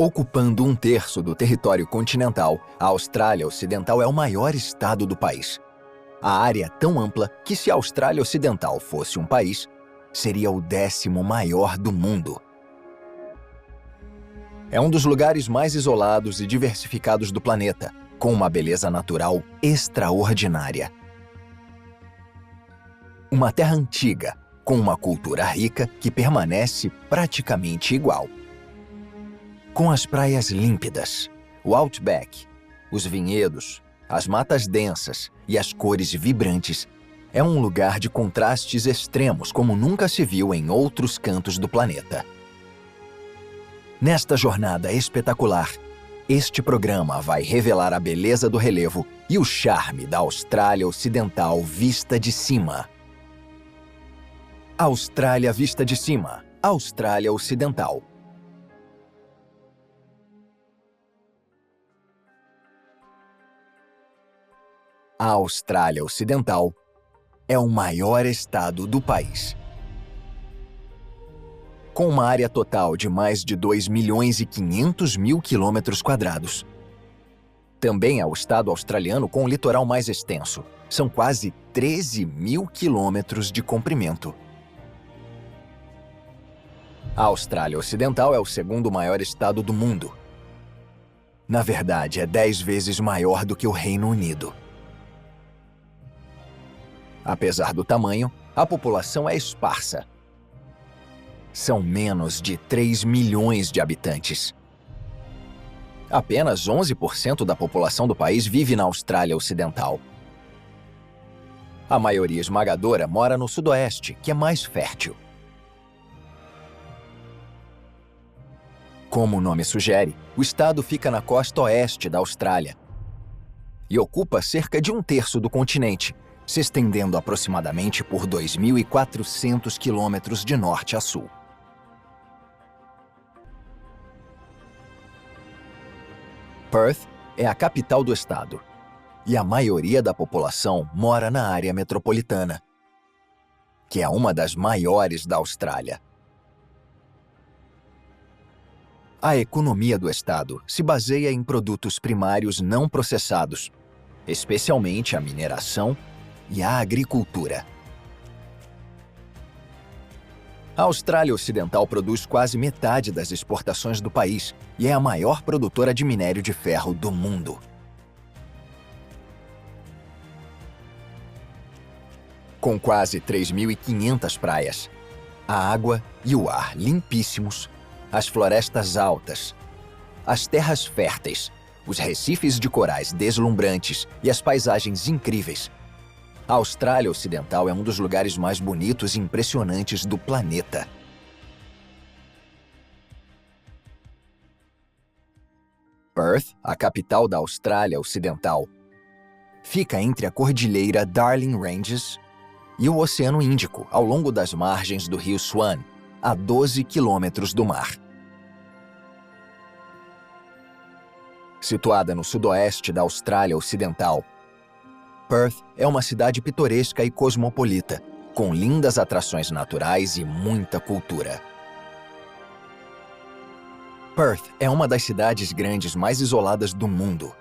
Ocupando um terço do território continental, a Austrália Ocidental é o maior estado do país. A área é tão ampla que, se a Austrália Ocidental fosse um país, seria o 10º maior do mundo. É um dos lugares mais isolados e diversificados do planeta, com uma beleza natural extraordinária. Uma terra antiga, com uma cultura rica que permanece praticamente igual. Com as praias límpidas, o outback, os vinhedos, as matas densas e as cores vibrantes, é um lugar de contrastes extremos como nunca se viu em outros cantos do planeta. Nesta jornada espetacular, este programa vai revelar a beleza do relevo e o charme da Austrália Ocidental vista de cima. Austrália vista de cima, Austrália Ocidental. A Austrália Ocidental é o maior estado do país. Com uma área total de mais de 2.500.000 km². Também é o estado australiano com o litoral mais extenso. São quase 13.000 km de comprimento. A Austrália Ocidental é o segundo maior estado do mundo. Na verdade, é 10 vezes maior do que o Reino Unido. Apesar do tamanho, a população é esparsa. São menos de 3 milhões de habitantes. Apenas 11% da população do país vive na Austrália Ocidental. A maioria esmagadora mora no sudoeste, que é mais fértil. Como o nome sugere, o estado fica na costa oeste da Austrália e ocupa cerca de um terço do continente, se estendendo aproximadamente por 2.400 quilômetros de norte a sul. Perth é a capital do estado, e a maioria da população mora na área metropolitana, que é uma das maiores da Austrália. A economia do estado se baseia em produtos primários não processados, especialmente a mineração e a agricultura. A Austrália Ocidental produz quase metade das exportações do país e é a maior produtora de minério de ferro do mundo. Com quase 3.500 praias, a água e o ar limpíssimos, as florestas altas, as terras férteis, os recifes de corais deslumbrantes e as paisagens incríveis, a Austrália Ocidental é um dos lugares mais bonitos e impressionantes do planeta. Perth, a capital da Austrália Ocidental, fica entre a cordilheira Darling Ranges e o Oceano Índico, ao longo das margens do rio Swan, a 12 quilômetros do mar. Situada no sudoeste da Austrália Ocidental, Perth é uma cidade pitoresca e cosmopolita, com lindas atrações naturais e muita cultura. Perth é uma das cidades grandes mais isoladas do mundo.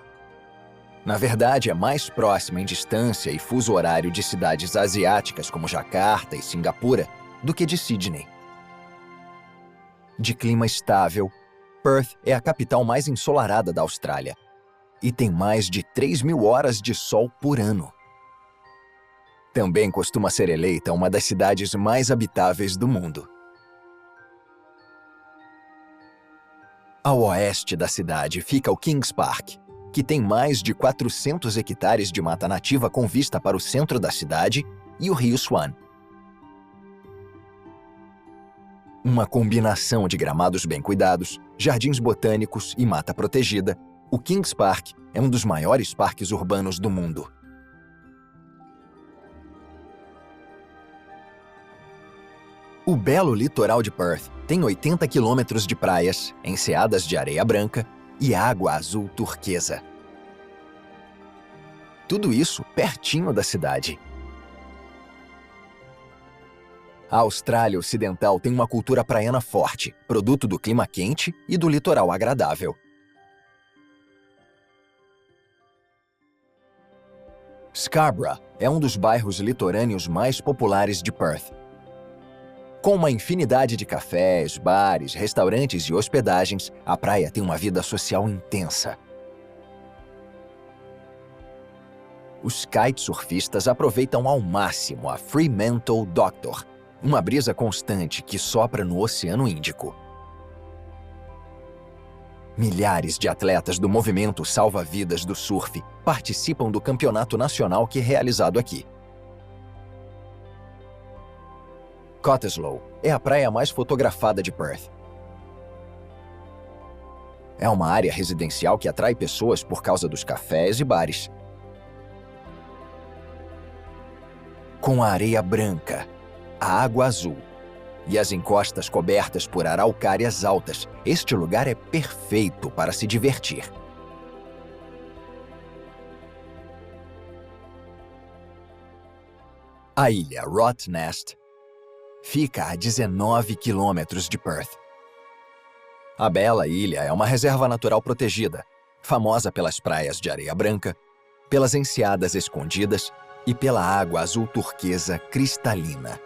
Na verdade, é mais próxima em distância e fuso horário de cidades asiáticas como Jacarta e Singapura do que de Sydney. De clima estável, Perth é a capital mais ensolarada da Austrália e tem mais de 3.000 horas de sol por ano. Também costuma ser eleita uma das cidades mais habitáveis do mundo. Ao oeste da cidade fica o Kings Park, que tem mais de 400 hectares de mata nativa com vista para o centro da cidade e o rio Swan. Uma combinação de gramados bem cuidados, jardins botânicos e mata protegida, o Kings Park é um dos maiores parques urbanos do mundo. O belo litoral de Perth tem 80 quilômetros de praias, enseadas de areia branca e água azul turquesa. Tudo isso pertinho da cidade. A Austrália Ocidental tem uma cultura praiana forte, produto do clima quente e do litoral agradável. Scarborough é um dos bairros litorâneos mais populares de Perth. Com uma infinidade de cafés, bares, restaurantes e hospedagens, a praia tem uma vida social intensa. Os kitesurfistas aproveitam ao máximo a Fremantle Doctor, uma brisa constante que sopra no Oceano Índico. Milhares de atletas do movimento salva-vidas do surf participam do campeonato nacional que é realizado aqui. Cottesloe é a praia mais fotografada de Perth. É uma área residencial que atrai pessoas por causa dos cafés e bares. Com a areia branca, a água azul e as encostas cobertas por araucárias altas, este lugar é perfeito para se divertir. A ilha Rottnest fica a 19 quilômetros de Perth. A bela ilha é uma reserva natural protegida, famosa pelas praias de areia branca, pelas enseadas escondidas e pela água azul turquesa cristalina.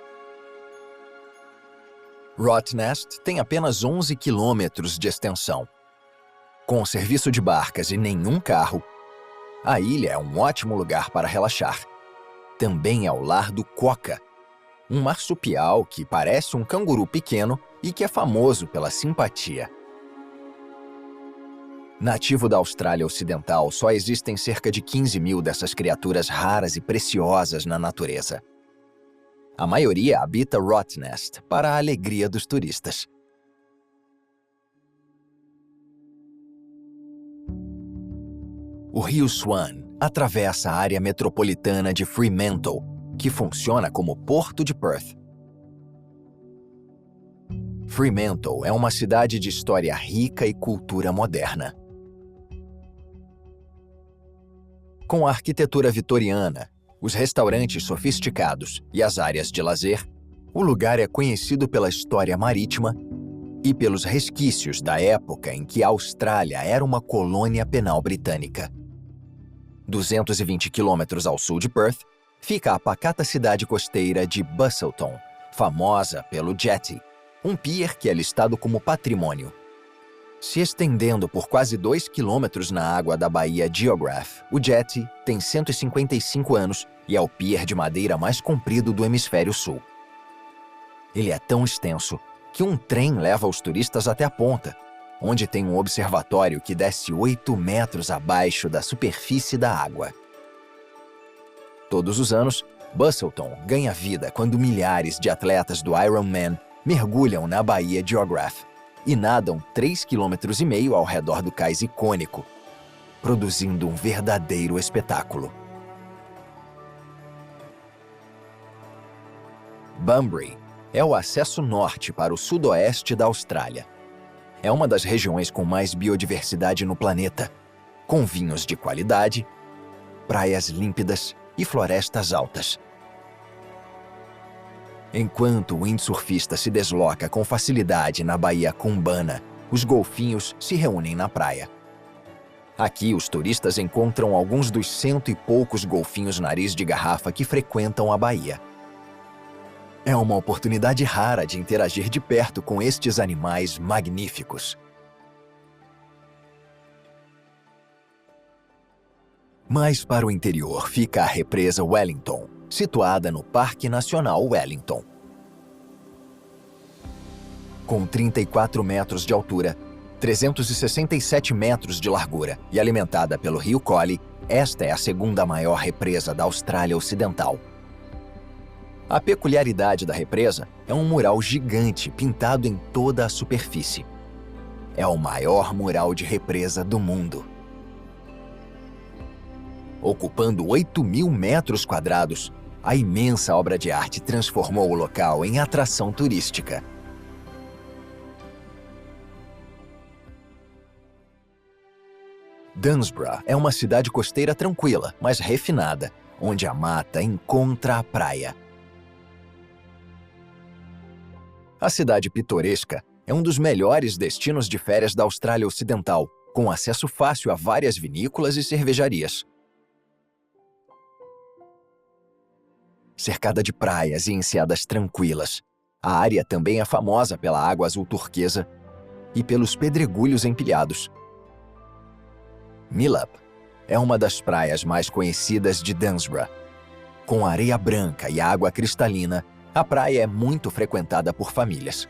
Rottnest tem apenas 11 quilômetros de extensão. Com serviço de barcas e nenhum carro, a ilha é um ótimo lugar para relaxar. Também é o lar do quokka, um marsupial que parece um canguru pequeno e que é famoso pela simpatia. Nativo da Austrália Ocidental, só existem cerca de 15 mil dessas criaturas raras e preciosas na natureza. A maioria habita Rottnest para a alegria dos turistas. O rio Swan atravessa a área metropolitana de Fremantle, que funciona como porto de Perth. Fremantle é uma cidade de história rica e cultura moderna. Com a arquitetura vitoriana, os restaurantes sofisticados e as áreas de lazer, o lugar é conhecido pela história marítima e pelos resquícios da época em que a Austrália era uma colônia penal britânica. 220 quilômetros ao sul de Perth, fica a pacata cidade costeira de Busselton, famosa pelo jetty, um pier que é listado como patrimônio. Se estendendo por quase 2 quilômetros na água da Baía Geograph, o jetty tem 155 anos e é o pier de madeira mais comprido do hemisfério sul. Ele é tão extenso que um trem leva os turistas até a ponta, onde tem um observatório que desce 8 metros abaixo da superfície da água. Todos os anos, Busselton ganha vida quando milhares de atletas do Ironman mergulham na Baía Geograph e nadam 3,5 km ao redor do cais icônico, produzindo um verdadeiro espetáculo. Bunbury é o acesso norte para o sudoeste da Austrália. É uma das regiões com mais biodiversidade no planeta, com vinhos de qualidade, praias límpidas e florestas altas. Enquanto o windsurfista se desloca com facilidade na Baía Kumbana, os golfinhos se reúnem na praia. Aqui, os turistas encontram alguns dos 100 e poucos golfinhos nariz de garrafa que frequentam a baía. É uma oportunidade rara de interagir de perto com estes animais magníficos. Mais para o interior fica a represa Wellington, situada no Parque Nacional Wellington. Com 34 metros de altura, 367 metros de largura e alimentada pelo rio Collie, esta é a segunda maior represa da Austrália Ocidental. A peculiaridade da represa é um mural gigante pintado em toda a superfície. É o maior mural de represa do mundo. Ocupando 8.000 metros quadrados, a imensa obra de arte transformou o local em atração turística. Dunsborough é uma cidade costeira tranquila, mas refinada, onde a mata encontra a praia. A cidade pitoresca é um dos melhores destinos de férias da Austrália Ocidental, com acesso fácil a várias vinícolas e cervejarias. Cercada de praias e enseadas tranquilas, a área também é famosa pela água azul turquesa e pelos pedregulhos empilhados. Millop é uma das praias mais conhecidas de Dunsborough. Com areia branca e água cristalina, a praia é muito frequentada por famílias.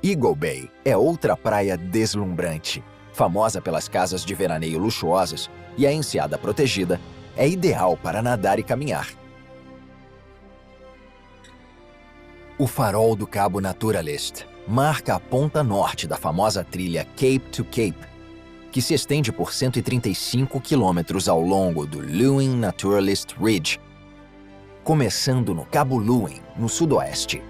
Eagle Bay é outra praia deslumbrante, famosa pelas casas de veraneio luxuosas, e a enseada protegida é ideal para nadar e caminhar. O farol do Cabo Naturalist marca a ponta norte da famosa trilha Cape to Cape, que se estende por 135 quilômetros ao longo do Lewin Naturalist Ridge, começando no Cabo Lewin, no sudoeste.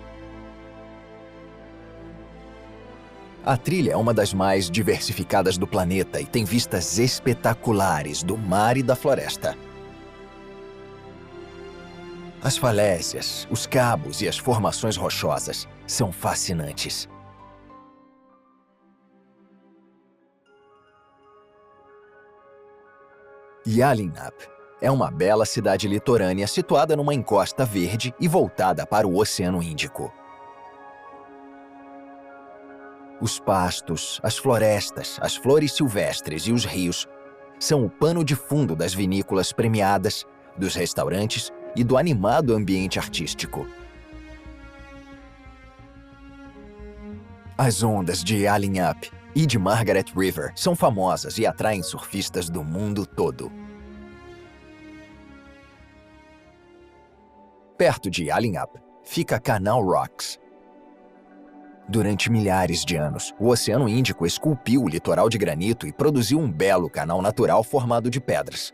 A trilha é uma das mais diversificadas do planeta e tem vistas espetaculares do mar e da floresta. As falésias, os cabos e as formações rochosas são fascinantes. Yallingup é uma bela cidade litorânea situada numa encosta verde e voltada para o Oceano Índico. Os pastos, as florestas, as flores silvestres e os rios são o pano de fundo das vinícolas premiadas, dos restaurantes e do animado ambiente artístico. As ondas de Yallingup e de Margaret River são famosas e atraem surfistas do mundo todo. Perto de Yallingup fica Canal Rocks. Durante milhares de anos, o Oceano Índico esculpiu o litoral de granito e produziu um belo canal natural formado de pedras.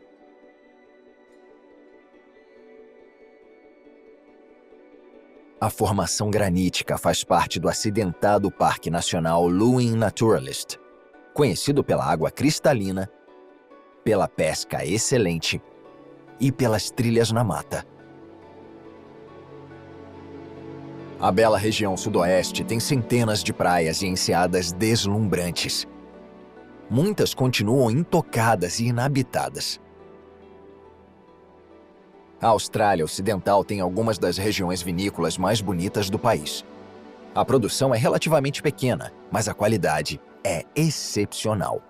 A formação granítica faz parte do acidentado Parque Nacional Lewin Naturalist, conhecido pela água cristalina, pela pesca excelente e pelas trilhas na mata. A bela região sudoeste tem centenas de praias e enseadas deslumbrantes. Muitas continuam intocadas e inabitadas. A Austrália Ocidental tem algumas das regiões vinícolas mais bonitas do país. A produção é relativamente pequena, mas a qualidade é excepcional.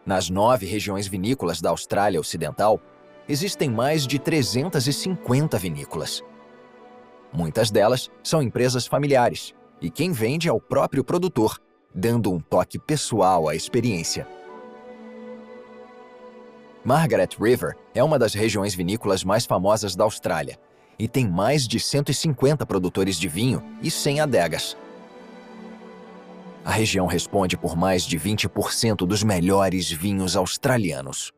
Nas 9 regiões vinícolas da Austrália Ocidental, existem mais de 350 vinícolas. Muitas delas são empresas familiares, e quem vende é o próprio produtor, dando um toque pessoal à experiência. Margaret River é uma das regiões vinícolas mais famosas da Austrália e tem mais de 150 produtores de vinho e 100 adegas. A região responde por mais de 20% dos melhores vinhos australianos.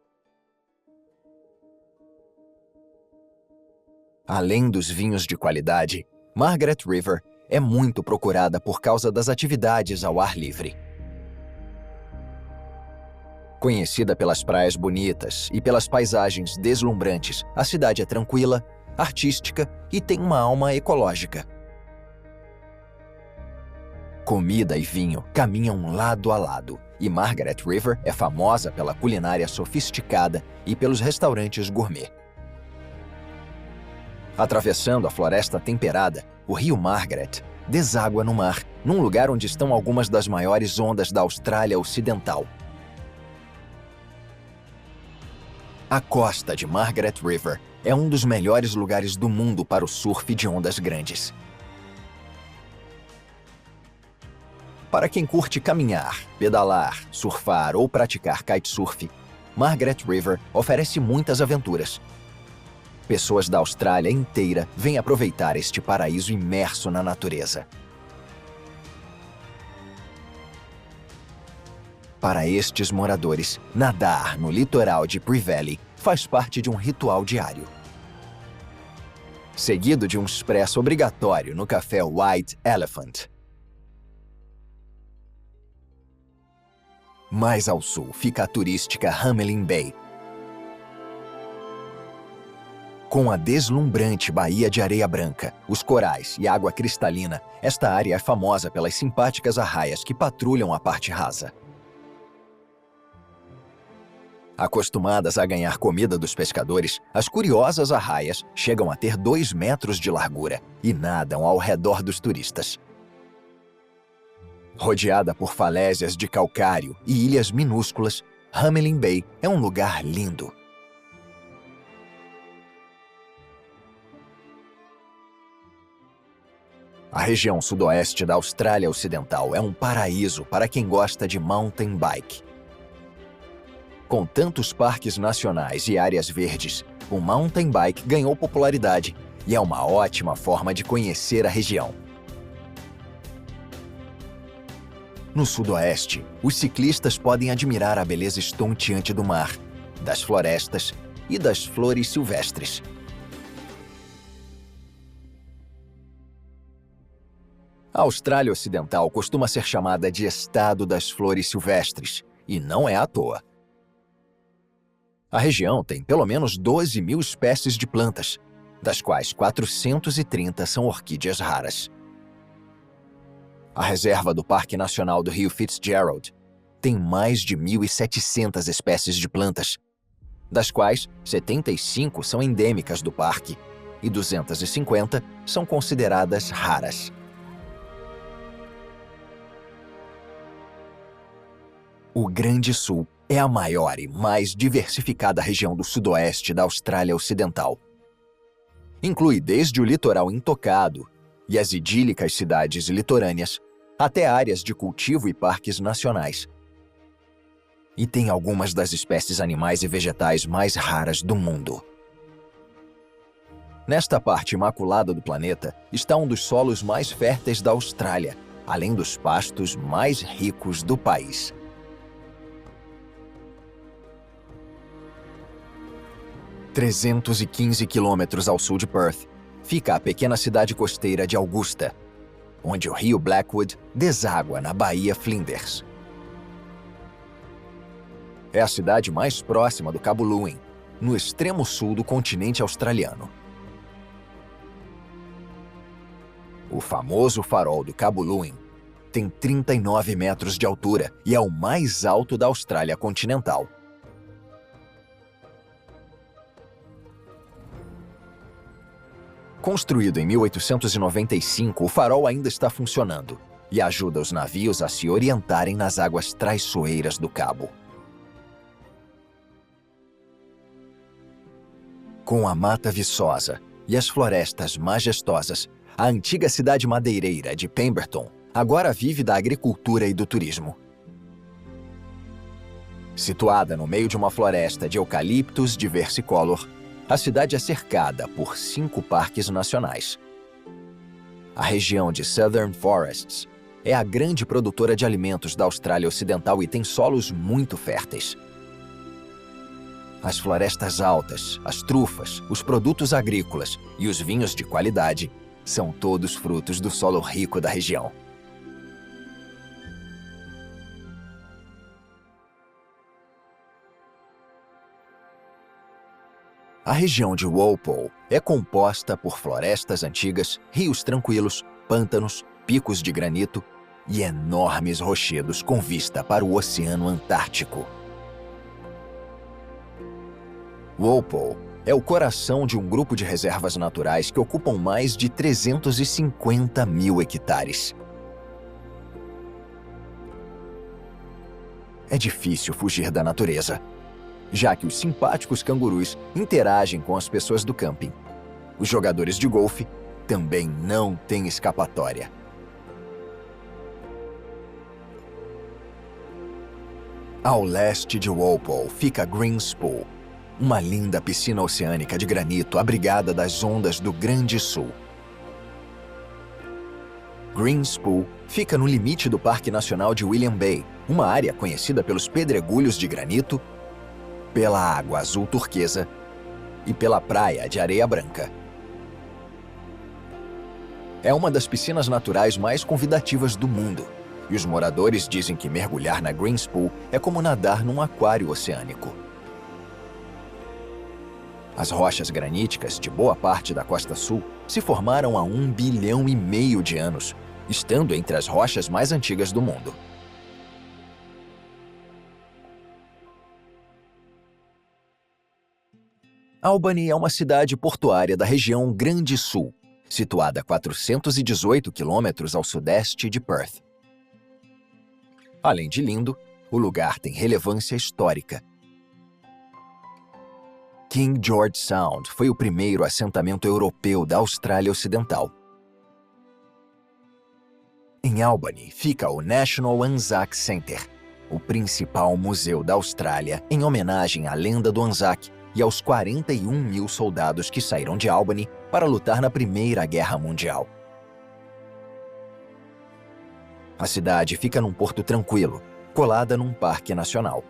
Além dos vinhos de qualidade, Margaret River é muito procurada por causa das atividades ao ar livre. Conhecida pelas praias bonitas e pelas paisagens deslumbrantes, a cidade é tranquila, artística e tem uma alma ecológica. Comida e vinho caminham lado a lado, e Margaret River é famosa pela culinária sofisticada e pelos restaurantes gourmet. Atravessando a floresta temperada, o rio Margaret deságua no mar, num lugar onde estão algumas das maiores ondas da Austrália Ocidental. A costa de Margaret River é um dos melhores lugares do mundo para o surf de ondas grandes. Para quem curte caminhar, pedalar, surfar ou praticar kitesurf, Margaret River oferece muitas aventuras. Pessoas da Austrália inteira vêm aproveitar este paraíso imerso na natureza. Para estes moradores, nadar no litoral de Prix Valley faz parte de um ritual diário. Seguido de um expresso obrigatório no café White Elephant. Mais ao sul fica a turística Hamelin Bay. Com a deslumbrante Baía de Areia Branca, os corais e água cristalina, esta área é famosa pelas simpáticas arraias que patrulham a parte rasa. Acostumadas a ganhar comida dos pescadores, as curiosas arraias chegam a ter 2 metros de largura e nadam ao redor dos turistas. Rodeada por falésias de calcário e ilhas minúsculas, Hamelin Bay é um lugar lindo. A região sudoeste da Austrália Ocidental é um paraíso para quem gosta de mountain bike. Com tantos parques nacionais e áreas verdes, o mountain bike ganhou popularidade e é uma ótima forma de conhecer a região. No sudoeste, os ciclistas podem admirar a beleza estonteante do mar, das florestas e das flores silvestres. A Austrália Ocidental costuma ser chamada de Estado das Flores Silvestres, e não é à toa. A região tem pelo menos 12.000 espécies de plantas, das quais 430 são orquídeas raras. A reserva do Parque Nacional do Rio Fitzgerald tem mais de 1.700 espécies de plantas, das quais 75 são endêmicas do parque e 250 são consideradas raras. O Grande Sul é a maior e mais diversificada região do sudoeste da Austrália Ocidental. Inclui desde o litoral intocado e as idílicas cidades litorâneas, até áreas de cultivo e parques nacionais. E tem algumas das espécies animais e vegetais mais raras do mundo. Nesta parte imaculada do planeta está um dos solos mais férteis da Austrália, além dos pastos mais ricos do país. A 315 quilômetros ao sul de Perth, fica a pequena cidade costeira de Augusta, onde o rio Blackwood deságua na Baía Flinders. É a cidade mais próxima do Cabo Lewin, no extremo sul do continente australiano. O famoso farol do Cabo Lewin tem 39 metros de altura e é o mais alto da Austrália continental. Construído em 1895, o farol ainda está funcionando e ajuda os navios a se orientarem nas águas traiçoeiras do cabo. Com a mata viçosa e as florestas majestosas, a antiga cidade madeireira de Pemberton agora vive da agricultura e do turismo. Situada no meio de uma floresta de eucaliptos de versicolor, a cidade é cercada por 5 parques nacionais. A região de Southern Forests é a grande produtora de alimentos da Austrália Ocidental e tem solos muito férteis. As florestas altas, as trufas, os produtos agrícolas e os vinhos de qualidade são todos frutos do solo rico da região. A região de Walpole é composta por florestas antigas, rios tranquilos, pântanos, picos de granito e enormes rochedos com vista para o Oceano Antártico. Walpole é o coração de um grupo de reservas naturais que ocupam mais de 350.000 hectares. É difícil fugir da natureza, já que os simpáticos cangurus interagem com as pessoas do camping. Os jogadores de golfe também não têm escapatória. Ao leste de Walpole fica Greens Pool, uma linda piscina oceânica de granito abrigada das ondas do Grande Sul. Greens Pool fica no limite do Parque Nacional de William Bay, uma área conhecida pelos pedregulhos de granito, pela água azul turquesa e pela praia de areia branca. É uma das piscinas naturais mais convidativas do mundo, e os moradores dizem que mergulhar na Greens Pool é como nadar num aquário oceânico. As rochas graníticas de boa parte da costa sul se formaram há 1,5 bilhão de anos, estando entre as rochas mais antigas do mundo. Albany é uma cidade portuária da região Grande Sul, situada a 418 quilômetros ao sudeste de Perth. Além de lindo, o lugar tem relevância histórica. King George Sound foi o primeiro assentamento europeu da Austrália Ocidental. Em Albany fica o National Anzac Centre, o principal museu da Austrália em homenagem à lenda do Anzac e aos 41 mil soldados que saíram de Albany para lutar na Primeira Guerra Mundial. A cidade fica num porto tranquilo, colada num parque nacional.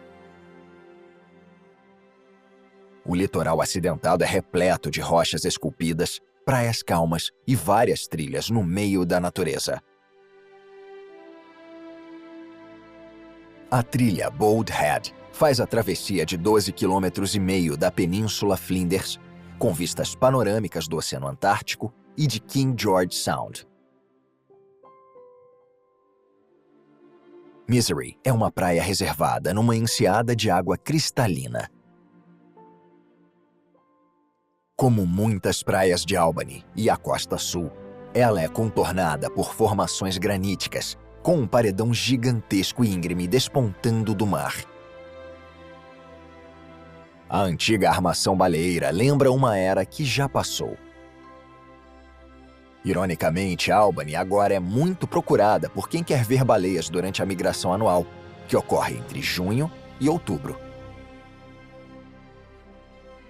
O litoral acidentado é repleto de rochas esculpidas, praias calmas e várias trilhas no meio da natureza. A trilha Bald Head faz a travessia de 12,5 km da Península Flinders, com vistas panorâmicas do Oceano Antártico e de King George Sound. Misery é uma praia reservada numa enseada de água cristalina. Como muitas praias de Albany e a costa sul, ela é contornada por formações graníticas, com um paredão gigantesco e íngreme despontando do mar. A antiga armação baleeira lembra uma era que já passou. Ironicamente, Albany agora é muito procurada por quem quer ver baleias durante a migração anual, que ocorre entre junho e outubro.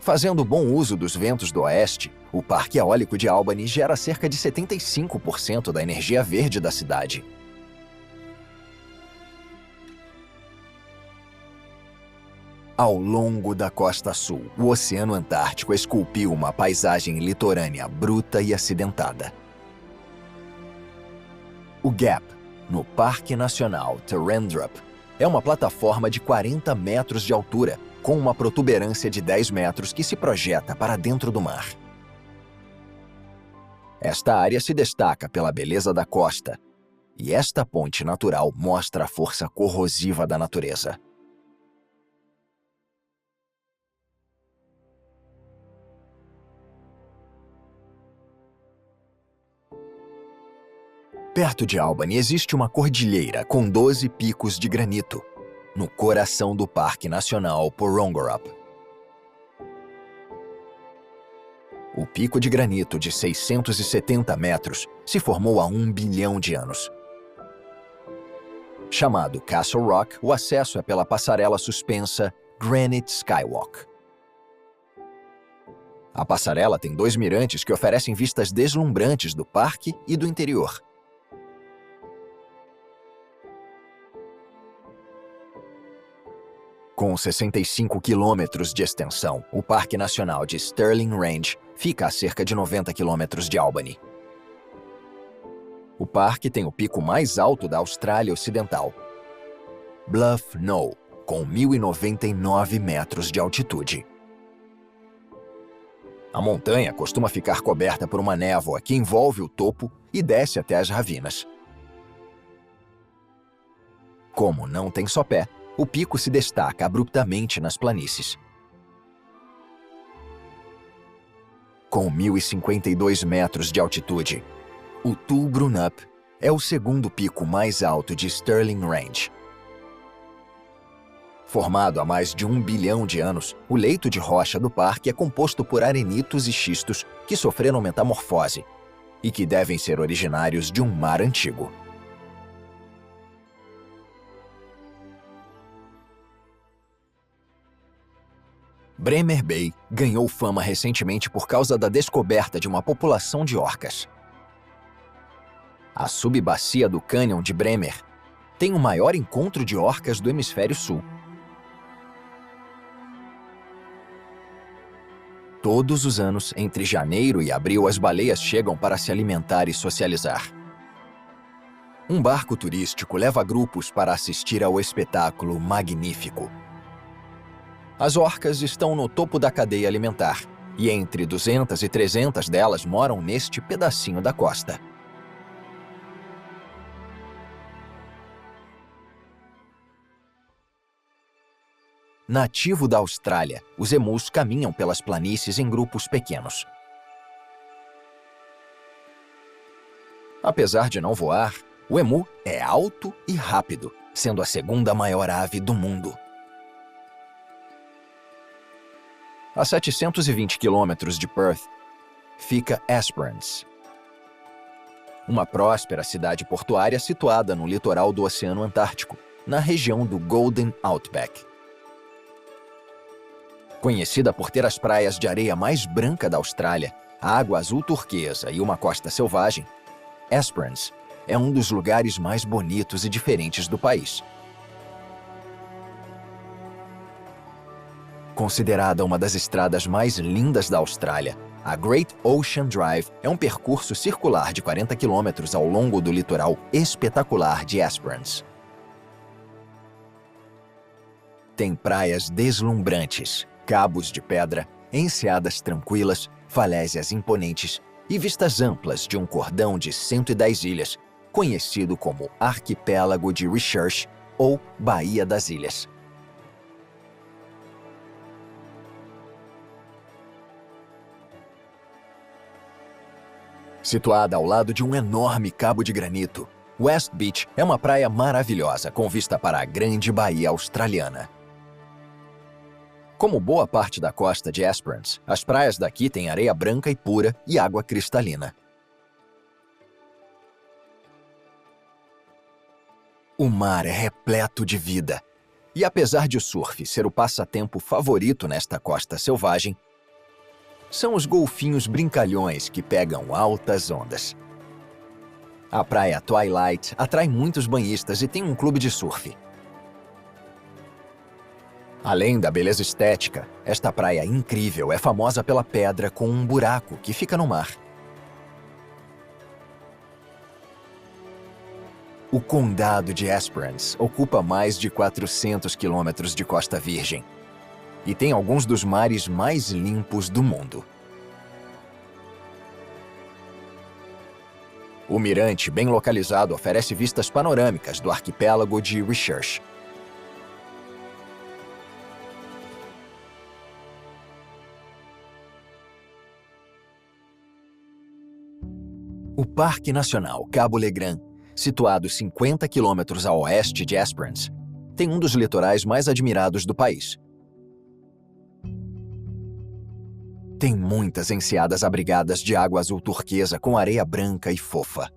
Fazendo bom uso dos ventos do oeste, o Parque Eólico de Albany gera cerca de 75% da energia verde da cidade. Ao longo da costa sul, o Oceano Antártico esculpiu uma paisagem litorânea bruta e acidentada. O Gap, no Parque Nacional Torrendrup, é uma plataforma de 40 metros de altura, com uma protuberância de 10 metros que se projeta para dentro do mar. Esta área se destaca pela beleza da costa, e esta ponte natural mostra a força corrosiva da natureza. Perto de Albany existe uma cordilheira com 12 picos de granito, no coração do Parque Nacional Porongorup. O pico de granito de 670 metros se formou há 1 bilhão de anos. Chamado Castle Rock, o acesso é pela passarela suspensa Granite Skywalk. A passarela tem 2 mirantes que oferecem vistas deslumbrantes do parque e do interior. Com 65 quilômetros de extensão, o Parque Nacional de Stirling Range fica a cerca de 90 quilômetros de Albany. O parque tem o pico mais alto da Austrália Ocidental, Bluff Knoll, com 1.099 metros de altitude. A montanha costuma ficar coberta por uma névoa que envolve o topo e desce até as ravinas. Como não tem sopé, o pico se destaca abruptamente nas planícies. Com 1.052 metros de altitude, o Tull Brunup é o segundo pico mais alto de Stirling Range. Formado há mais de 1 bilhão de anos, o leito de rocha do parque é composto por arenitos e xistos que sofreram metamorfose e que devem ser originários de um mar antigo. Bremer Bay ganhou fama recentemente por causa da descoberta de uma população de orcas. A subbacia do Cânion de Bremer tem o maior encontro de orcas do hemisfério sul. Todos os anos, entre janeiro e abril, as baleias chegam para se alimentar e socializar. Um barco turístico leva grupos para assistir ao espetáculo magnífico. As orcas estão no topo da cadeia alimentar E entre 200 e 300 delas moram neste pedacinho da costa. Nativo da Austrália, os emus caminham pelas planícies em grupos pequenos. Apesar de não voar, o emu é alto e rápido, sendo a segunda maior ave do mundo. A 720 quilômetros de Perth fica Esperance, uma próspera cidade portuária situada no litoral do Oceano Antártico, na região do Golden Outback. Conhecida por ter as praias de areia mais branca da Austrália, a água azul turquesa e uma costa selvagem, Esperance é um dos lugares mais bonitos e diferentes do país. Considerada uma das estradas mais lindas da Austrália, a Great Ocean Drive é um percurso circular de 40 quilômetros ao longo do litoral espetacular de Esperance. Tem praias deslumbrantes, cabos de pedra, enseadas tranquilas, falésias imponentes e vistas amplas de um cordão de 110 ilhas, conhecido como Arquipélago de Research ou Baía das Ilhas. Situada ao lado de um enorme cabo de granito, West Beach é uma praia maravilhosa com vista para a grande baía australiana. Como boa parte da costa de Esperance, as praias daqui têm areia branca e pura e água cristalina. O mar é repleto de vida, e apesar de o surf ser o passatempo favorito nesta costa selvagem, são os golfinhos brincalhões que pegam altas ondas. A praia Twilight atrai muitos banhistas e tem um clube de surf. Além da beleza estética, esta praia incrível é famosa pela pedra com um buraco que fica no mar. O condado de Esperance ocupa mais de 400 quilômetros de costa virgem e tem alguns dos mares mais limpos do mundo. O mirante, bem localizado, oferece vistas panorâmicas do arquipélago de Research. O Parque Nacional Cabo Legrand, situado 50 quilômetros a oeste de Esperance, tem um dos litorais mais admirados do país. Tem muitas enseadas abrigadas de água azul turquesa com areia branca e fofa.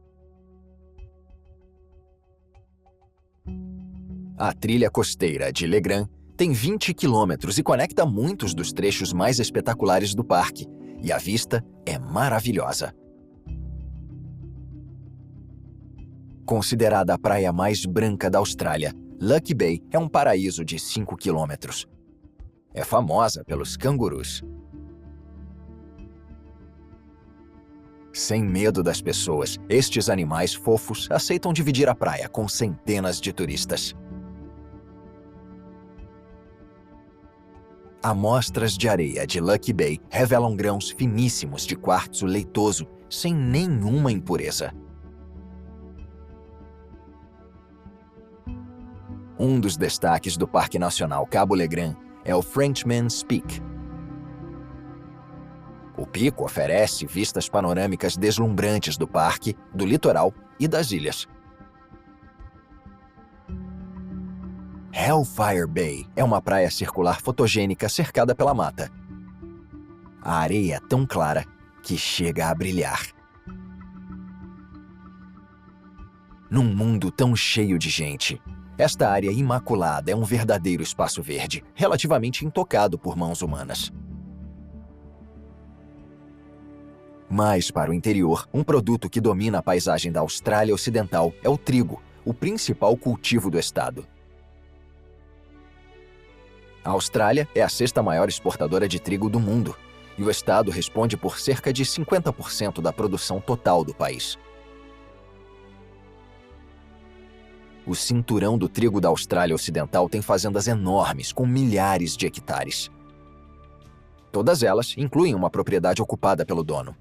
A trilha costeira de Legrand tem 20 quilômetros e conecta muitos dos trechos mais espetaculares do parque, e a vista é maravilhosa. Considerada a praia mais branca da Austrália, Lucky Bay é um paraíso de 5 quilômetros. É famosa pelos cangurus. Sem medo das pessoas, estes animais fofos aceitam dividir a praia com centenas de turistas. Amostras de areia de Lucky Bay revelam grãos finíssimos de quartzo leitoso, sem nenhuma impureza. Um dos destaques do Parque Nacional Cabo Legrand é o Frenchman's Peak. O pico oferece vistas panorâmicas deslumbrantes do parque, do litoral e das ilhas. Hellfire Bay é uma praia circular fotogênica cercada pela mata. A areia é tão clara que chega a brilhar. Num mundo tão cheio de gente, esta área imaculada é um verdadeiro espaço verde, relativamente intocado por mãos humanas. Mais para o interior, um produto que domina a paisagem da Austrália Ocidental é o trigo, o principal cultivo do estado. A Austrália é a sexta maior exportadora de trigo do mundo, e o estado responde por cerca de 50% da produção total do país. O cinturão do trigo da Austrália Ocidental tem fazendas enormes com milhares de hectares. Todas elas incluem uma propriedade ocupada pelo dono.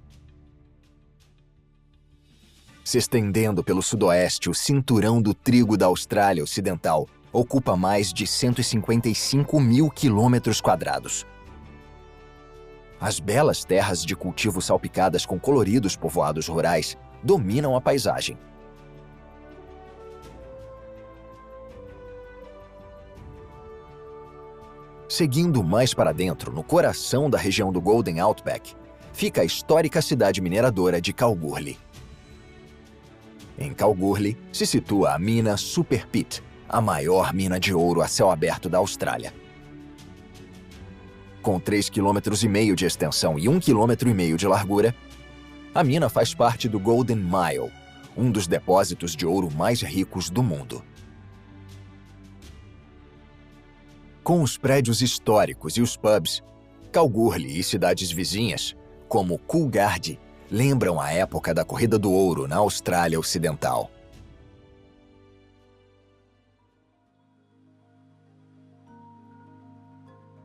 Se estendendo pelo sudoeste, o cinturão do trigo da Austrália Ocidental ocupa mais de 155 mil quilômetros quadrados. As belas terras de cultivo salpicadas com coloridos povoados rurais dominam a paisagem. Seguindo mais para dentro, no coração da região do Golden Outback, fica a histórica cidade mineradora de Kalgoorlie. Em Kalgoorlie se situa a mina Super Pit, a maior mina de ouro a céu aberto da Austrália. Com 3,5 km de extensão e 1,5 km de largura, a mina faz parte do Golden Mile, um dos depósitos de ouro mais ricos do mundo. Com os prédios históricos e os pubs, Kalgoorlie e cidades vizinhas, como Coolgardie, lembram a época da Corrida do Ouro na Austrália Ocidental.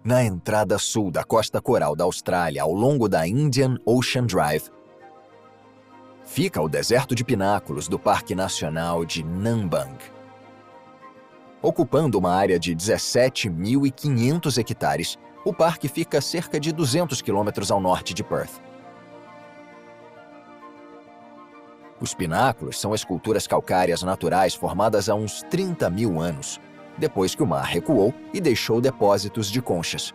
Na entrada sul da costa coral da Austrália, ao longo da Indian Ocean Drive, fica o deserto de pináculos do Parque Nacional de Nambang. Ocupando uma área de 17.500 hectares, o parque fica a cerca de 200 quilômetros ao norte de Perth. Os pináculos são esculturas calcárias naturais formadas há uns 30 mil anos, depois que o mar recuou e deixou depósitos de conchas.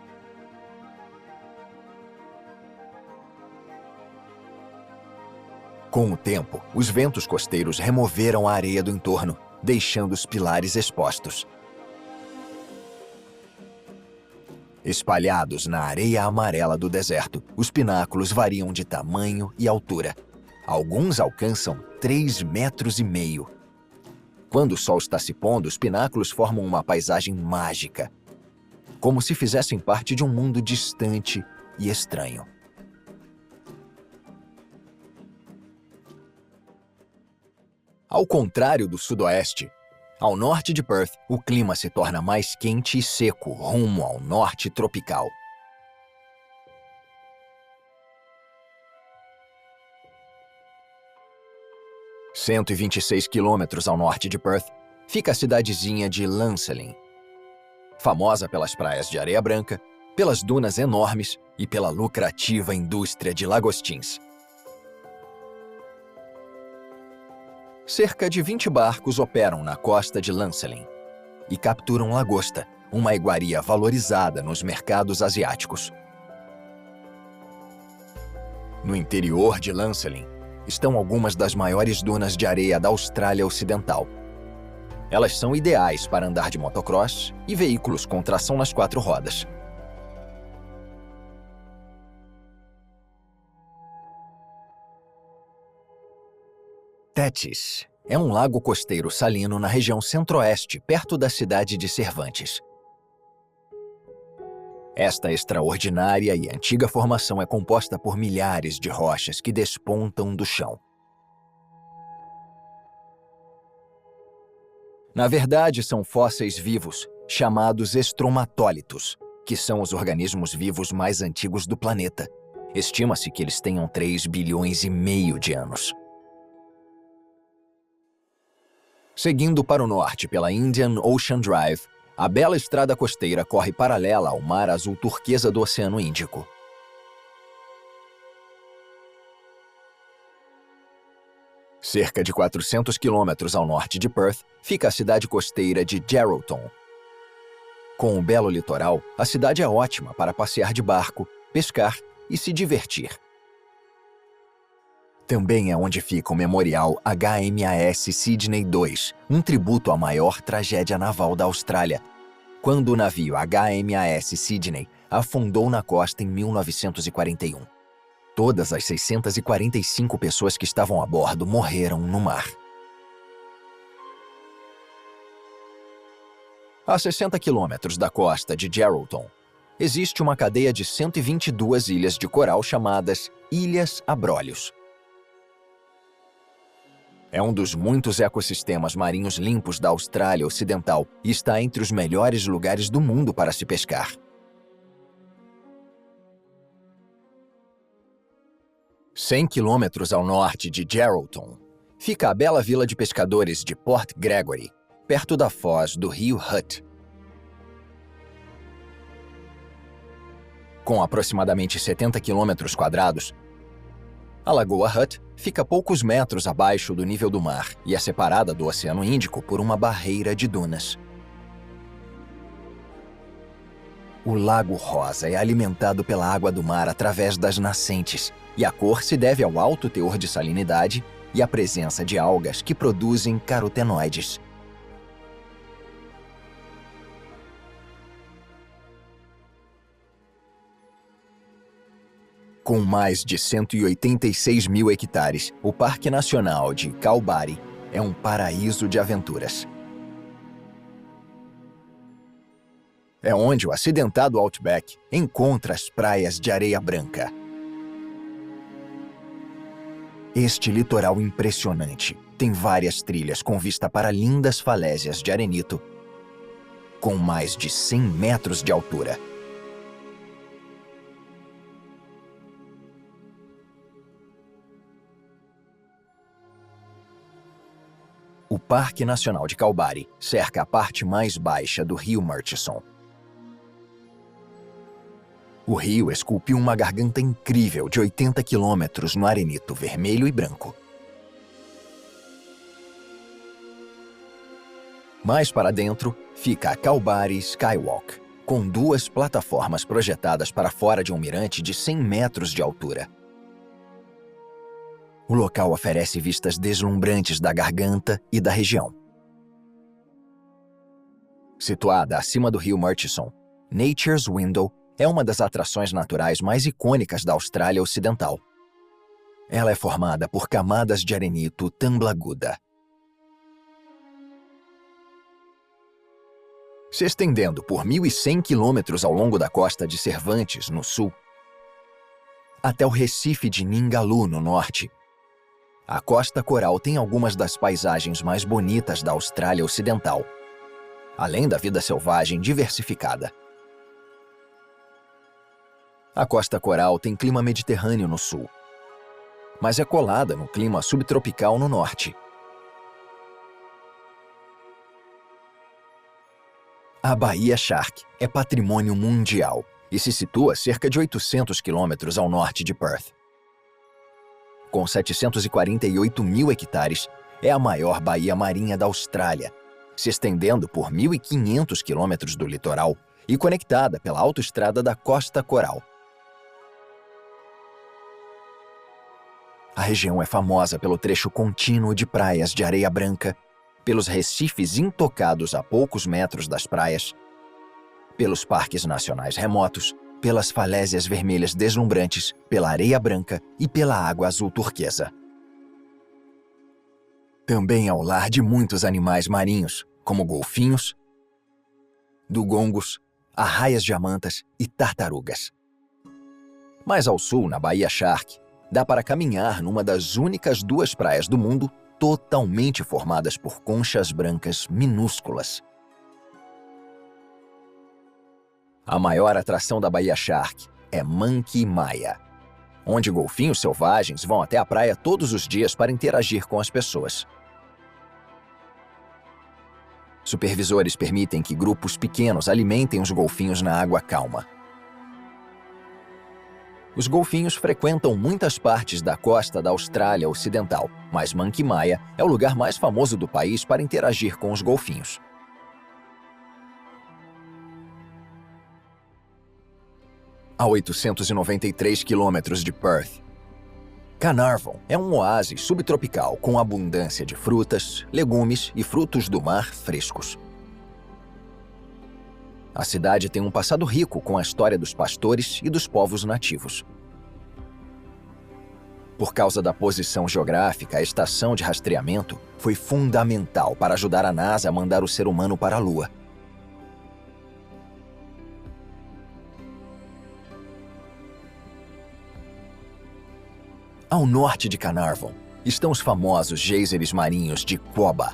Com o tempo, os ventos costeiros removeram a areia do entorno, deixando os pilares expostos. Espalhados na areia amarela do deserto, os pináculos variam de tamanho e altura. Alguns alcançam 3,5 metros. Quando o sol está se pondo, os pináculos formam uma paisagem mágica, como se fizessem parte de um mundo distante e estranho. Ao contrário do sudoeste, ao norte de Perth, o clima se torna mais quente e seco, rumo ao norte tropical. A 126 quilômetros ao norte de Perth, fica a cidadezinha de Lancelin, famosa pelas praias de areia branca, pelas dunas enormes e pela lucrativa indústria de lagostins. Cerca de 20 barcos operam na costa de Lancelin e capturam lagosta, uma iguaria valorizada nos mercados asiáticos. No interior de Lancelin estão algumas das maiores dunas de areia da Austrália Ocidental. Elas são ideais para andar de motocross e veículos com tração nas 4 rodas. Tethys é um lago costeiro salino na região centro-oeste, perto da cidade de Cervantes. Esta extraordinária e antiga formação é composta por milhares de rochas que despontam do chão. Na verdade, são fósseis vivos, chamados estromatólitos, que são os organismos vivos mais antigos do planeta. Estima-se que eles tenham 3,5 bilhões de anos. Seguindo para o norte pela Indian Ocean Drive, a bela estrada costeira corre paralela ao mar azul turquesa do Oceano Índico. Cerca de 400 quilômetros ao norte de Perth, fica a cidade costeira de Geraldton. Com o belo litoral, a cidade é ótima para passear de barco, pescar e se divertir. Também é onde fica o memorial HMAS Sydney 2, um tributo à maior tragédia naval da Austrália, quando o navio HMAS Sydney afundou na costa em 1941. Todas as 645 pessoas que estavam a bordo morreram no mar. A 60 quilômetros da costa de Geraldton, existe uma cadeia de 122 ilhas de coral chamadas Ilhas Abrolhos. É um dos muitos ecossistemas marinhos limpos da Austrália Ocidental e está entre os melhores lugares do mundo para se pescar. 100 quilômetros ao norte de Geraldton, fica a bela vila de pescadores de Port Gregory, perto da foz do rio Hutt. Com aproximadamente 70 quilômetros quadrados, a Lagoa Hutt fica a poucos metros abaixo do nível do mar e é separada do Oceano Índico por uma barreira de dunas. O Lago Rosa é alimentado pela água do mar através das nascentes, e a cor se deve ao alto teor de salinidade e à presença de algas que produzem carotenoides. Com mais de 186 mil hectares, o Parque Nacional de Kalbarri é um paraíso de aventuras. É onde o acidentado Outback encontra as praias de areia branca. Este litoral impressionante tem várias trilhas com vista para lindas falésias de arenito, com mais de 100 metros de altura. O Parque Nacional de Kalbarri cerca a parte mais baixa do rio Murchison. O rio esculpiu uma garganta incrível de 80 quilômetros no arenito vermelho e branco. Mais para dentro fica a Kalbarri Skywalk, com 2 plataformas projetadas para fora de um mirante de 100 metros de altura. O local oferece vistas deslumbrantes da garganta e da região. Situada acima do rio Murchison, Nature's Window é uma das atrações naturais mais icônicas da Austrália Ocidental. Ela é formada por camadas de arenito Tamblaguda. Se estendendo por 1.100 quilômetros ao longo da costa de Cervantes, no sul, até o Recife de Ningaloo, no norte, a Costa Coral tem algumas das paisagens mais bonitas da Austrália Ocidental, além da vida selvagem diversificada. A Costa Coral tem clima mediterrâneo no sul, mas é colada no clima subtropical no norte. A Baía Shark é patrimônio mundial e se situa a cerca de 800 quilômetros ao norte de Perth. Com 748 mil hectares, é a maior baía marinha da Austrália, se estendendo por 1.500 quilômetros do litoral e conectada pela autoestrada da Costa Coral. A região é famosa pelo trecho contínuo de praias de areia branca, pelos recifes intocados a poucos metros das praias, pelos parques nacionais remotos, pelas falésias vermelhas deslumbrantes, pela areia branca e pela água azul turquesa. Também é o lar de muitos animais marinhos, como golfinhos, dugongos, arraias-diamantas e tartarugas. Mais ao sul, na Baía Shark, dá para caminhar numa das únicas 2 praias do mundo totalmente formadas por conchas brancas minúsculas. A maior atração da Baía Shark é Monkey Maya, onde golfinhos selvagens vão até a praia todos os dias para interagir com as pessoas. Supervisores permitem que grupos pequenos alimentem os golfinhos na água calma. Os golfinhos frequentam muitas partes da costa da Austrália Ocidental, mas Monkey Maya é o lugar mais famoso do país para interagir com os golfinhos. A 893 quilômetros de Perth, Carnarvon é um oásis subtropical com abundância de frutas, legumes e frutos do mar frescos. A cidade tem um passado rico com a história dos pastores e dos povos nativos. Por causa da posição geográfica, a estação de rastreamento foi fundamental para ajudar a NASA a mandar o ser humano para a Lua. Ao norte de Carnarvon estão os famosos geysers marinhos de Quobba.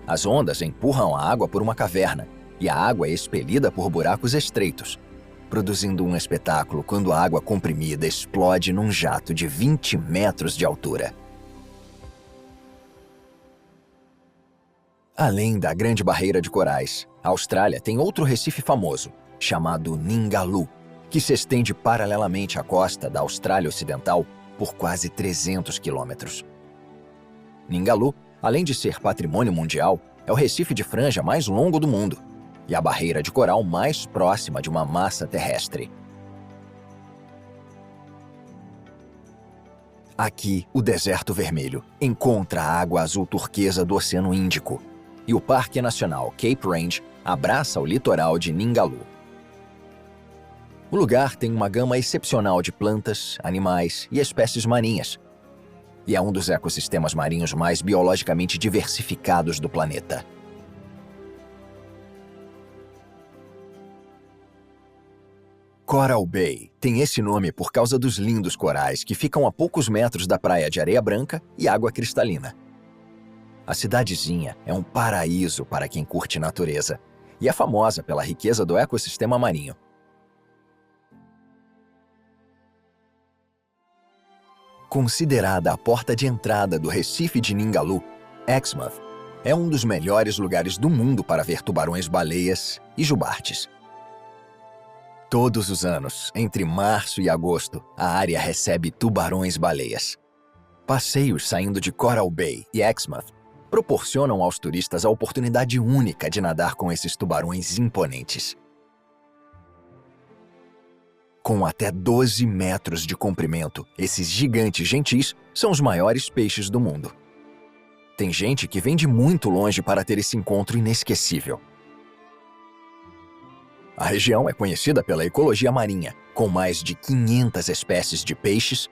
As ondas empurram a água por uma caverna e a água é expelida por buracos estreitos. produzindo um espetáculo quando a água comprimida explode num jato de 20 metros de altura. Além da Grande Barreira de Corais, a Austrália tem outro recife famoso, chamado Ningaloo, que se estende paralelamente à costa da Austrália Ocidental por quase 300 quilômetros. Ningaloo, além de ser patrimônio mundial, é o recife de franja mais longo do mundo e a barreira de coral mais próxima de uma massa terrestre. Aqui, o Deserto Vermelho encontra a água azul turquesa do Oceano Índico e o Parque Nacional Cape Range abraça o litoral de Ningaloo. O lugar tem uma gama excepcional de plantas, animais e espécies marinhas, e é um dos ecossistemas marinhos mais biologicamente diversificados do planeta. Coral Bay tem esse nome por causa dos lindos corais que ficam a poucos metros da praia de areia branca e água cristalina. A cidadezinha é um paraíso para quem curte natureza e é famosa pela riqueza do ecossistema marinho. Considerada a porta de entrada do Recife de Ningaloo, Exmouth é um dos melhores lugares do mundo para ver tubarões-baleias e jubartes. Todos os anos, entre março e agosto, a área recebe tubarões-baleias. Passeios saindo de Coral Bay e Exmouth proporcionam aos turistas a oportunidade única de nadar com esses tubarões imponentes. Com até 12 metros de comprimento, esses gigantes gentis são os maiores peixes do mundo. Tem gente que vem de muito longe para ter esse encontro inesquecível. A região é conhecida pela ecologia marinha, com mais de 500 espécies de peixes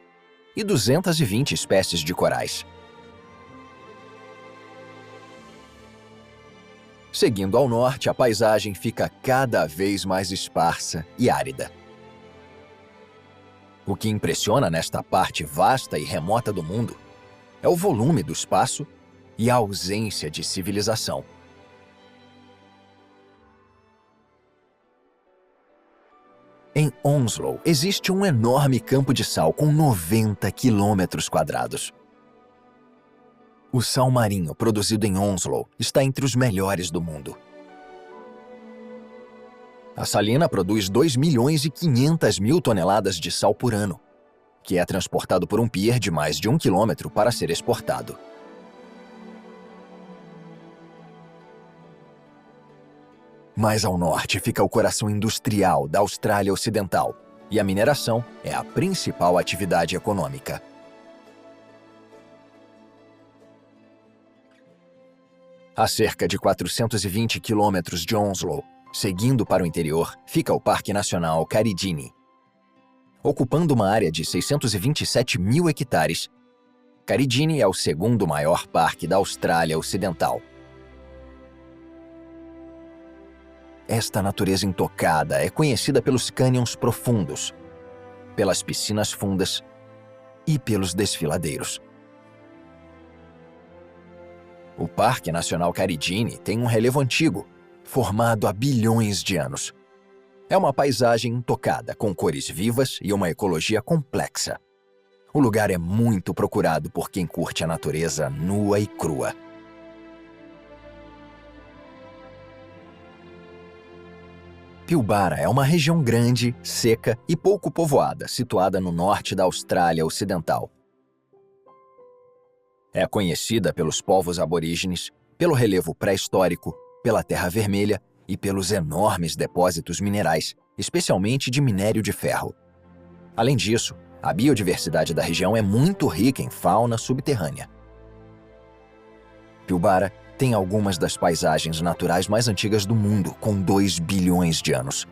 e 220 espécies de corais. Seguindo ao norte, a paisagem fica cada vez mais esparsa e árida. O que impressiona nesta parte vasta e remota do mundo é o volume do espaço e a ausência de civilização. Em Onslow, existe um enorme campo de sal com 90 quilômetros quadrados. O sal marinho produzido em Onslow está entre os melhores do mundo. A salina produz 2.500.000 toneladas de sal por ano, que é transportado por um pier de mais de 1 quilômetro para ser exportado. Mais ao norte fica o coração industrial da Austrália Ocidental, e a mineração é a principal atividade econômica. A cerca de 420 quilômetros de Onslow, seguindo para o interior, fica o Parque Nacional Caridini. Ocupando uma área de 627.000 hectares, Caridini é o segundo maior parque da Austrália Ocidental. Esta natureza intocada é conhecida pelos cânions profundos, pelas piscinas fundas e pelos desfiladeiros. O Parque Nacional Caridini tem um relevo antigo, formado há bilhões de anos. É uma paisagem intocada, com cores vivas e uma ecologia complexa. O lugar é muito procurado por quem curte a natureza nua e crua. Pilbara é uma região grande, seca e pouco povoada, situada no norte da Austrália Ocidental. É conhecida pelos povos aborígenes, pelo relevo pré-histórico, pela terra vermelha e pelos enormes depósitos minerais, especialmente de minério de ferro. Além disso, a biodiversidade da região é muito rica em fauna subterrânea. Pilbara tem algumas das paisagens naturais mais antigas do mundo, com 2 bilhões de anos.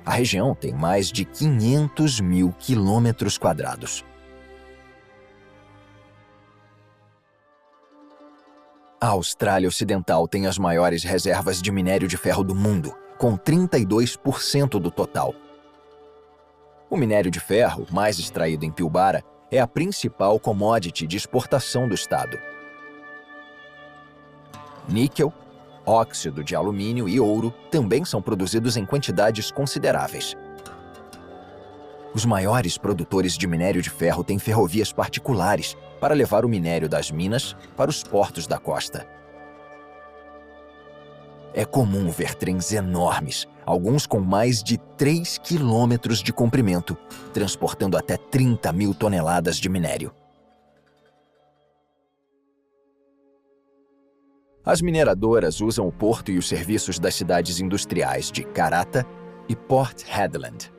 A região tem mais de 500.000 quilômetros quadrados. A Austrália Ocidental tem as maiores reservas de minério de ferro do mundo, com 32% do total. O minério de ferro, mais extraído em Pilbara, é a principal commodity de exportação do estado. Níquel, Óxido de alumínio e ouro também são produzidos em quantidades consideráveis. Os maiores produtores de minério de ferro têm ferrovias particulares para levar o minério das minas para os portos da costa. É comum ver trens enormes, alguns com mais de 3 quilômetros de comprimento, transportando até 30 mil toneladas de minério. As mineradoras usam o porto e os serviços das cidades industriais de Karata e Port Hedland.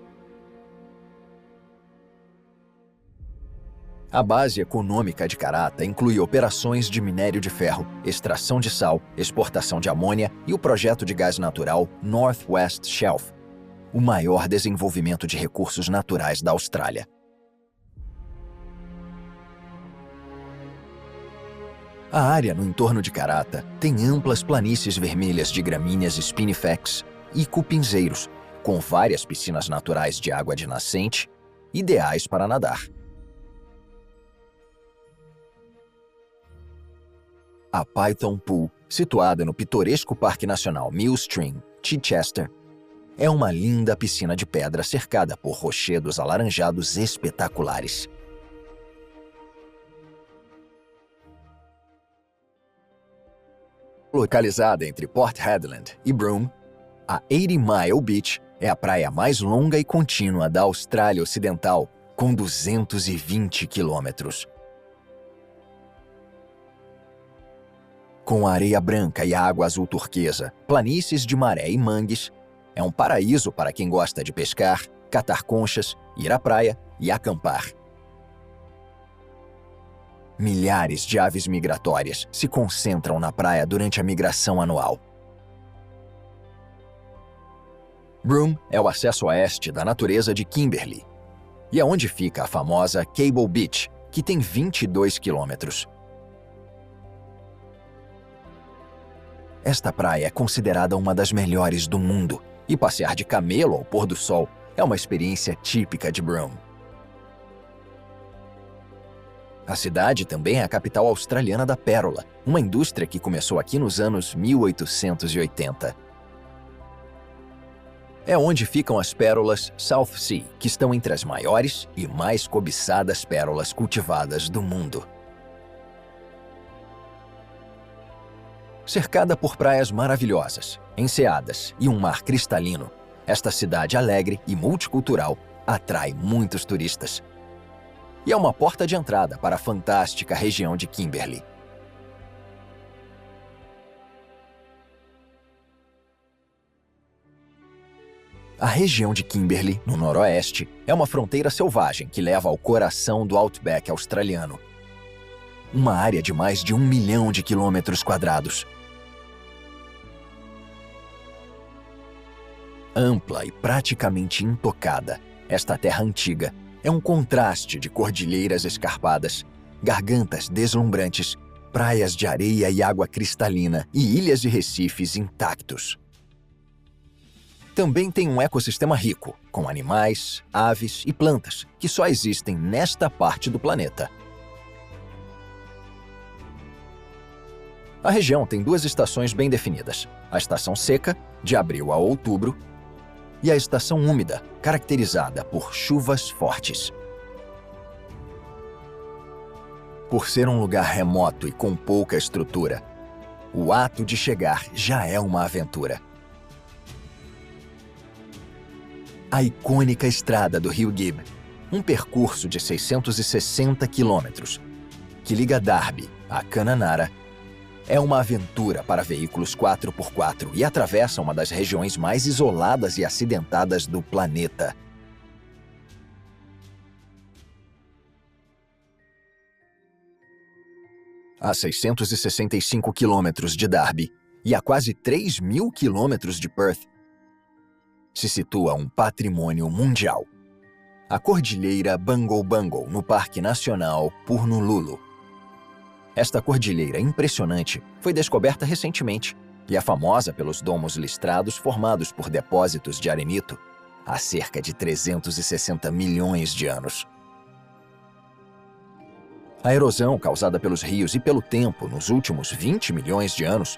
A base econômica de Karata inclui operações de minério de ferro, extração de sal, exportação de amônia e o projeto de gás natural North West Shelf, o maior desenvolvimento de recursos naturais da Austrália. A área no entorno de Karata tem amplas planícies vermelhas de gramíneas spinifex e cupinzeiros, com várias piscinas naturais de água de nascente, ideais para nadar. A Python Pool, situada no pitoresco Parque Nacional Millstream, Chichester, é uma linda piscina de pedra cercada por rochedos alaranjados espetaculares. Localizada entre Port Hedland e Broome, a 80 Mile Beach é a praia mais longa e contínua da Austrália Ocidental, com 220 quilômetros. Com a areia branca e a água azul turquesa, planícies de maré e mangues, é um paraíso para quem gosta de pescar, catar conchas, ir à praia e acampar. Milhares de aves migratórias se concentram na praia durante a migração anual. Broome é o acesso oeste da natureza de Kimberley, e é onde fica a famosa Cable Beach, que tem 22 quilômetros. Esta praia é considerada uma das melhores do mundo, e passear de camelo ao pôr do sol é uma experiência típica de Broome. A cidade também é a capital australiana da pérola, uma indústria que começou aqui nos anos 1880. É onde ficam as pérolas South Sea, que estão entre as maiores e mais cobiçadas pérolas cultivadas do mundo. Cercada por praias maravilhosas, enseadas e um mar cristalino, esta cidade alegre e multicultural atrai muitos turistas. E é uma porta de entrada para a fantástica região de Kimberley. A região de Kimberley, no noroeste, é uma fronteira selvagem que leva ao coração do Outback australiano. Uma área de mais de 1 milhão de quilômetros quadrados. Ampla e praticamente intocada, esta terra antiga é um contraste de cordilheiras escarpadas, gargantas deslumbrantes, praias de areia e água cristalina e ilhas e recifes intactos. Também tem um ecossistema rico, com animais, aves e plantas que só existem nesta parte do planeta. A região tem 2 estações bem definidas: a estação seca, de abril a outubro, e a estação úmida, caracterizada por chuvas fortes. Por ser um lugar remoto e com pouca estrutura, o ato de chegar já é uma aventura. A icônica estrada do Rio Gibb, um percurso de 660 quilômetros, que liga Darby a Kununurra, é uma aventura para veículos 4x4 e atravessa uma das regiões mais isoladas e acidentadas do planeta. A 665 quilômetros de Darby e a quase 3.000 quilômetros de Perth, se situa um patrimônio mundial: a Cordilheira Bungle Bungle, no Parque Nacional Purnululu. Esta cordilheira impressionante foi descoberta recentemente e é famosa pelos domos listrados formados por depósitos de arenito há cerca de 360 milhões de anos. A erosão causada pelos rios e pelo tempo nos últimos 20 milhões de anos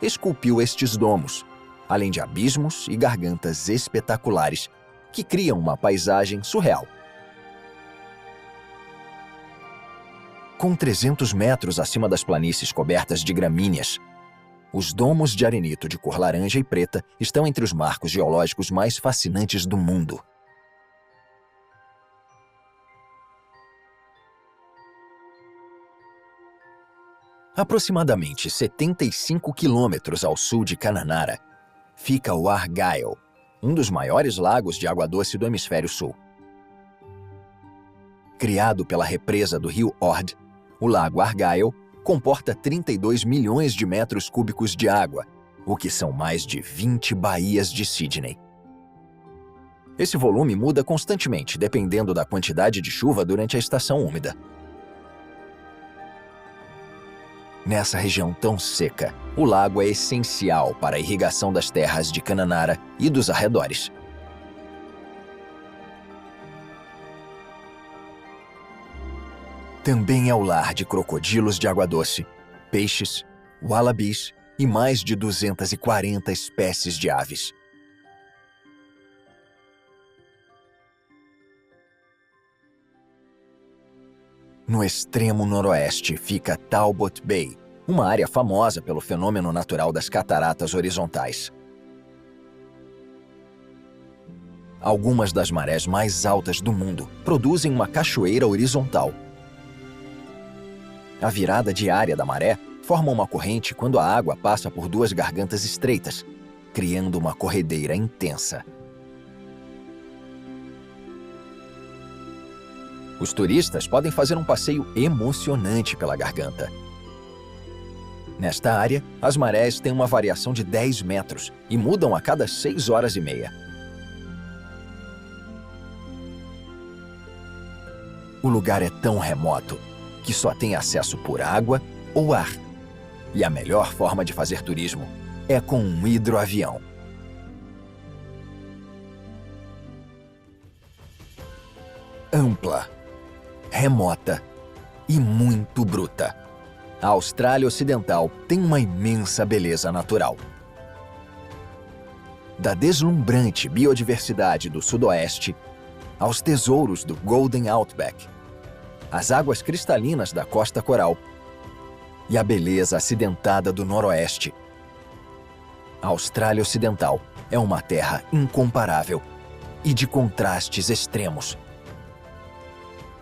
esculpiu estes domos, além de abismos e gargantas espetaculares, que criam uma paisagem surreal. Com 300 metros acima das planícies cobertas de gramíneas, os domos de arenito de cor laranja e preta estão entre os marcos geológicos mais fascinantes do mundo. Aproximadamente 75 quilômetros ao sul de Cananara, fica o Argyll, um dos maiores lagos de água doce do hemisfério sul. Criado pela represa do rio Ord, o lago Argyll comporta 32 milhões de metros cúbicos de água, o que são mais de 20 baías de Sydney. Esse volume muda constantemente, dependendo da quantidade de chuva durante a estação úmida. Nessa região tão seca, o lago é essencial para a irrigação das terras de Cananara e dos arredores. Também é o lar de crocodilos de água doce, peixes, wallabies e mais de 240 espécies de aves. No extremo noroeste fica Talbot Bay, uma área famosa pelo fenômeno natural das cataratas horizontais. Algumas das marés mais altas do mundo produzem uma cachoeira horizontal. A virada diária da maré forma uma corrente quando a água passa por duas gargantas estreitas, criando uma corredeira intensa. Os turistas podem fazer um passeio emocionante pela garganta. Nesta área, as marés têm uma variação de 10 metros e mudam a cada 6 horas e meia. O lugar é tão remoto que só tem acesso por água ou ar. E a melhor forma de fazer turismo é com um hidroavião. Ampla, remota e muito bruta, a Austrália Ocidental tem uma imensa beleza natural. Da deslumbrante biodiversidade do Sudoeste aos tesouros do Golden Outback, as águas cristalinas da Costa Coral e a beleza acidentada do Noroeste, a Austrália Ocidental é uma terra incomparável e de contrastes extremos.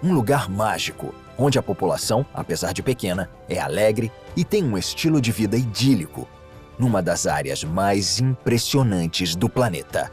Um lugar mágico, onde a população, apesar de pequena, é alegre e tem um estilo de vida idílico, numa das áreas mais impressionantes do planeta.